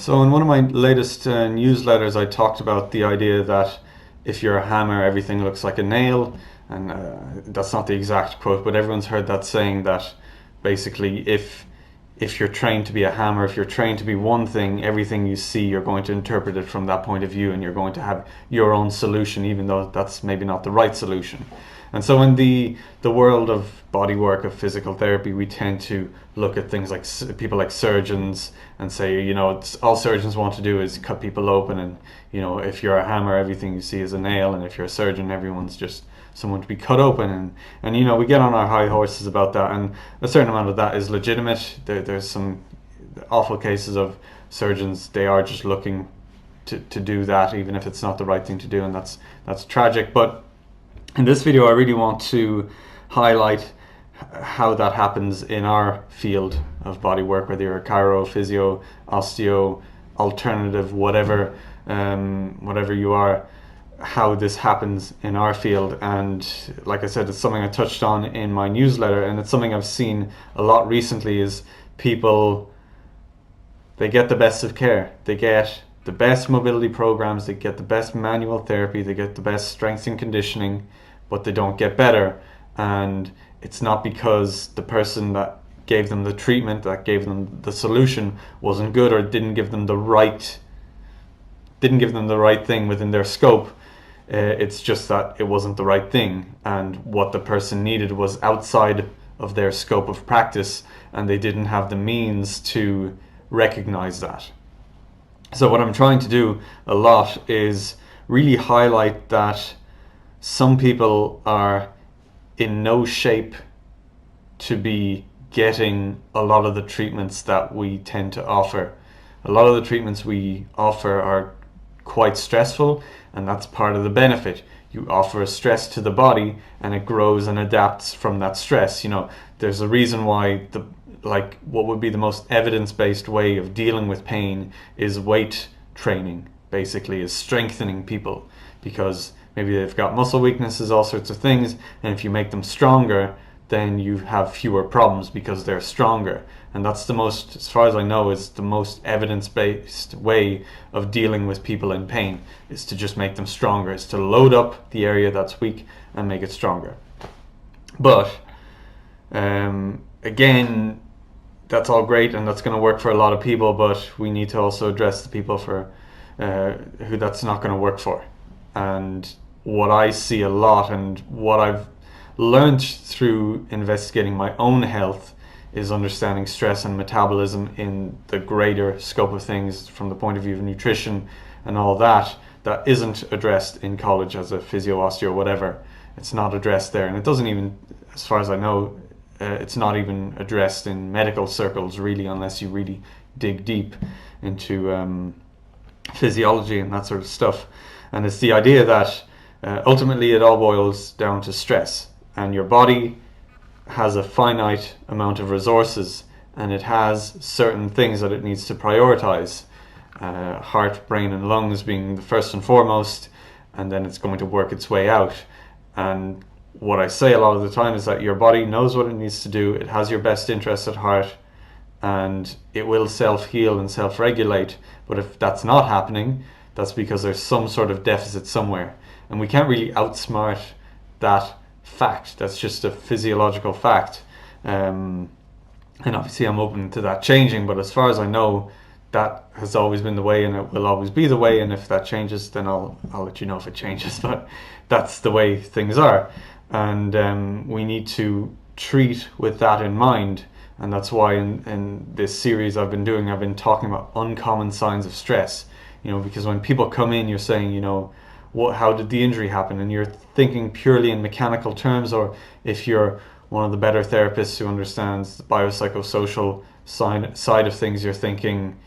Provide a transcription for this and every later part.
So in one of my latest newsletters, I talked about the idea that if you're a hammer, everything looks like a nail, and that's not the exact quote, but everyone's heard that saying that basically if you're trained to be a hammer, if you're trained to be one thing, everything you see, you're going to interpret it from that point of view, and you're going to have your own solution, even though that's maybe not the right solution. And so in the world of body work, of physical therapy, we tend to look at things like people like surgeons and say, it's, all surgeons want to do is cut people open, and if you're a hammer, everything you see is a nail, and if you're a surgeon, everyone's just someone to be cut open, and we get on our high horses about that, and a certain amount of that is legitimate. There's some awful cases of surgeons, they are just looking to do that, even if it's not the right thing to do, and that's tragic. But in this video, I really want to highlight how that happens in our field of body work, whether you're a chiro, physio, osteo, alternative, whatever you are, how this happens in our field. And like I said, it's something I touched on in my newsletter, and it's something I've seen a lot recently is people, they get the best of care. They get the best mobility programs, they get the best manual therapy, they get the best strength and conditioning, but they don't get better. And it's not because the person that gave them the treatment, that gave them the solution, wasn't good or didn't give them the right thing within their scope. It's just that it wasn't the right thing, and what the person needed was outside of their scope of practice, and they didn't have the means to recognize that. So what I'm trying to do a lot is really highlight that some people are in no shape to be getting a lot of the treatments that we tend to offer. A lot of the treatments we offer are quite stressful, and that's part of the benefit. You offer a stress to the body, and it grows and adapts from that stress. There's a reason why what would be the most evidence-based way of dealing with pain is weight training, basically, is strengthening people, because maybe they've got muscle weaknesses, all sorts of things, and if you make them stronger, then you have fewer problems because they're stronger. And that's the most, as far as I know, is the most evidence-based way of dealing with people in pain, is to just make them stronger, is to load up the area that's weak and make it stronger. But again, that's all great, and that's going to work for a lot of people, but we need to also address the people for who that's not going to work for. And what I see a lot, and what I've learned through investigating my own health, is understanding stress and metabolism in the greater scope of things from the point of view of nutrition and all that isn't addressed in college as a physio, osteo, whatever. It's not addressed there, and it doesn't even, as far as I know, it's not even addressed in medical circles really, unless you really dig deep into physiology and that sort of stuff. And it's the idea that ultimately it all boils down to stress, and your body has a finite amount of resources, and it has certain things that it needs to prioritize, heart, brain and lungs being the first and foremost, and then it's going to work its way out. And what I say a lot of the time is that your body knows what it needs to do, it has your best interest at heart, and it will self-heal and self-regulate. But if that's not happening, that's because there's some sort of deficit somewhere, and we can't really outsmart that fact. That's just a physiological fact, and obviously I'm open to that changing, but as far as I know, that has always been the way, and it will always be the way. And if that changes, then I'll let you know if it changes, but that's the way things are. And we need to treat with that in mind, and that's why in this series I've been talking about uncommon signs of stress. Because when people come in, you're saying, how did the injury happen? And you're thinking purely in mechanical terms, or if you're one of the better therapists who understands the biopsychosocial side of things, you're thinking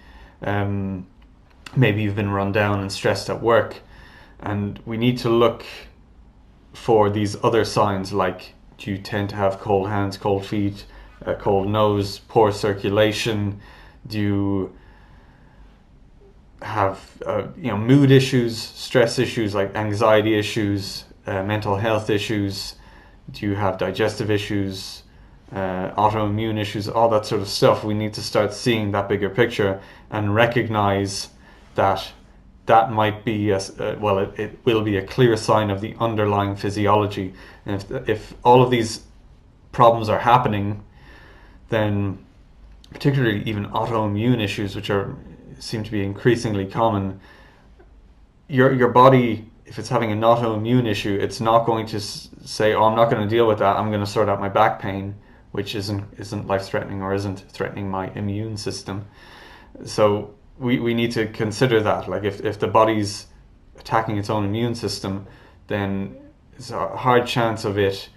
maybe you've been run down and stressed at work. And we need to look for these other signs, like, do you tend to have cold hands, cold feet, a cold nose, poor circulation? Do you have mood issues, stress issues like anxiety issues, mental health issues? Do you have digestive issues, autoimmune issues, all that sort of stuff. We need to start seeing that bigger picture and recognize that that might be it will be a clear sign of the underlying physiology. And if all of these problems are happening, then particularly even autoimmune issues, which seem to be increasingly common, your body, if it's having an autoimmune issue, it's not going to say, "Oh, I'm not going to deal with that. I'm going to sort out my back pain," which isn't life threatening or isn't threatening my immune system. So we need to consider that. Like if the body's attacking its own immune system, then it's a hard chance of it,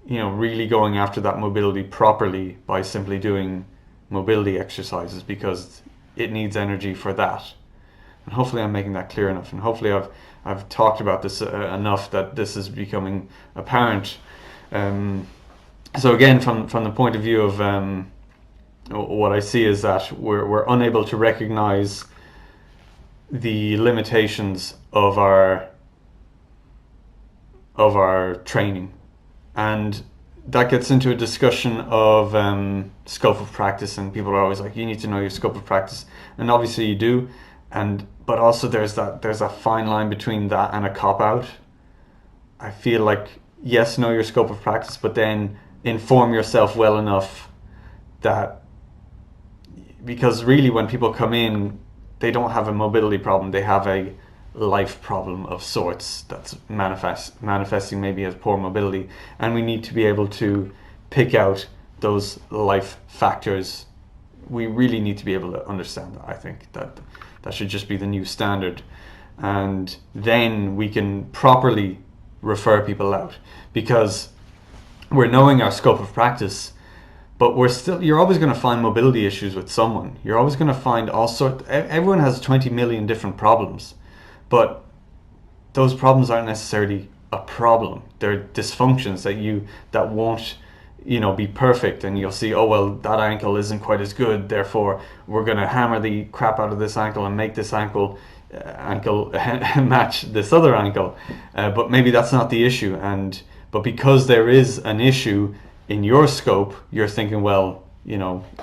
really going after that mobility properly by simply doing mobility exercises, because it needs energy for that. And hopefully I'm making that clear enough, and hopefully I've talked about this enough that this is becoming apparent. So again, from the point of view of what I see is that we're unable to recognize the limitations of our training, and that gets into a discussion of scope of practice. And people are always like, you need to know your scope of practice, and obviously you do, but also there's a fine line between that and a cop-out. I feel like, yes, know your scope of practice, but then inform yourself well enough that, because really when people come in, they don't have a mobility problem, they have a life problem of sorts that's manifesting maybe as poor mobility, and we need to be able to pick out those life factors. We really need to be able to understand that. I think that should just be the new standard, and then we can properly refer people out, because we're knowing our scope of practice, but you're always going to find mobility issues with someone. You're always going to find everyone has 20 million different problems, but those problems aren't necessarily a problem. They're dysfunctions that won't be perfect, and you'll see, oh well, that ankle isn't quite as good, therefore we're going to hammer the crap out of this ankle and make this ankle match this other ankle, but maybe that's not the issue. But because there is an issue in your scope, you're thinking, well,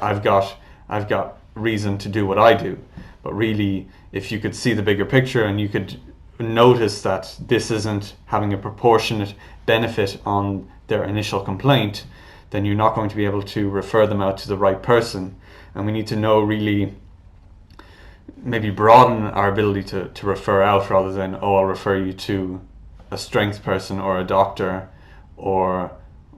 I've got reason to do what I do. But really, if you could see the bigger picture and you could notice that this isn't having a proportionate benefit on their initial complaint, then you're not going to be able to refer them out to the right person. And we need to know, really maybe broaden our ability to refer out, rather than, oh, I'll refer you to a strength person or a doctor or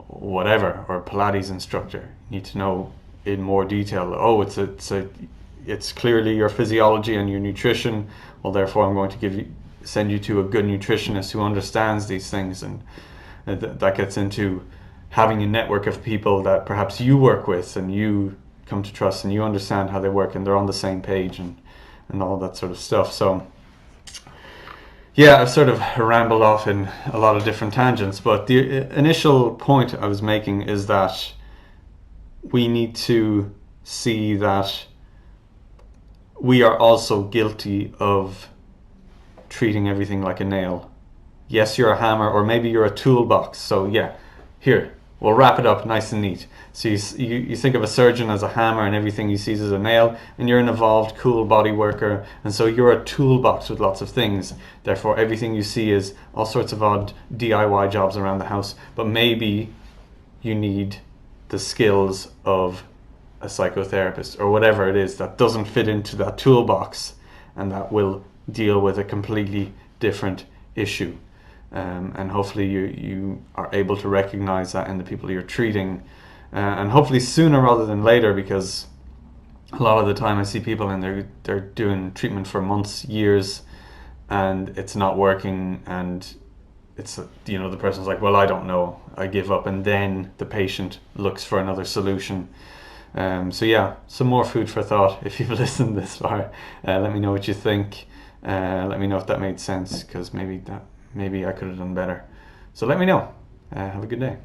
whatever, or a Pilates instructor. You need to know in more detail, oh, it's clearly your physiology and your nutrition, well, therefore I'm going to send you to a good nutritionist who understands these things. And that gets into having a network of people that perhaps you work with and you come to trust, and you understand how they work, and they're on the same page, and all that sort of stuff. So yeah, I've sort of rambled off in a lot of different tangents, but the initial point I was making is that we need to see that we are also guilty of treating everything like a nail. Yes, you're a hammer, or maybe you're a toolbox. So yeah, here, we'll wrap it up nice and neat. So you think of a surgeon as a hammer, and everything he sees is a nail, and you're an evolved, cool body worker, and so you're a toolbox with lots of things. Therefore, everything you see is all sorts of odd DIY jobs around the house, but maybe you need the skills of a psychotherapist or whatever it is that doesn't fit into that toolbox, and that will deal with a completely different issue. And hopefully you are able to recognize that in the people you're treating, and hopefully sooner rather than later, because a lot of the time I see people and they're doing treatment for months, years, and it's not working, and it's the person's like, well, I don't know, I give up, and then the patient looks for another solution. So yeah, some more food for thought if you've listened this far. Let me know what you think. Let me know if that made sense, because maybe I could have done better. So let me know. Have a good day.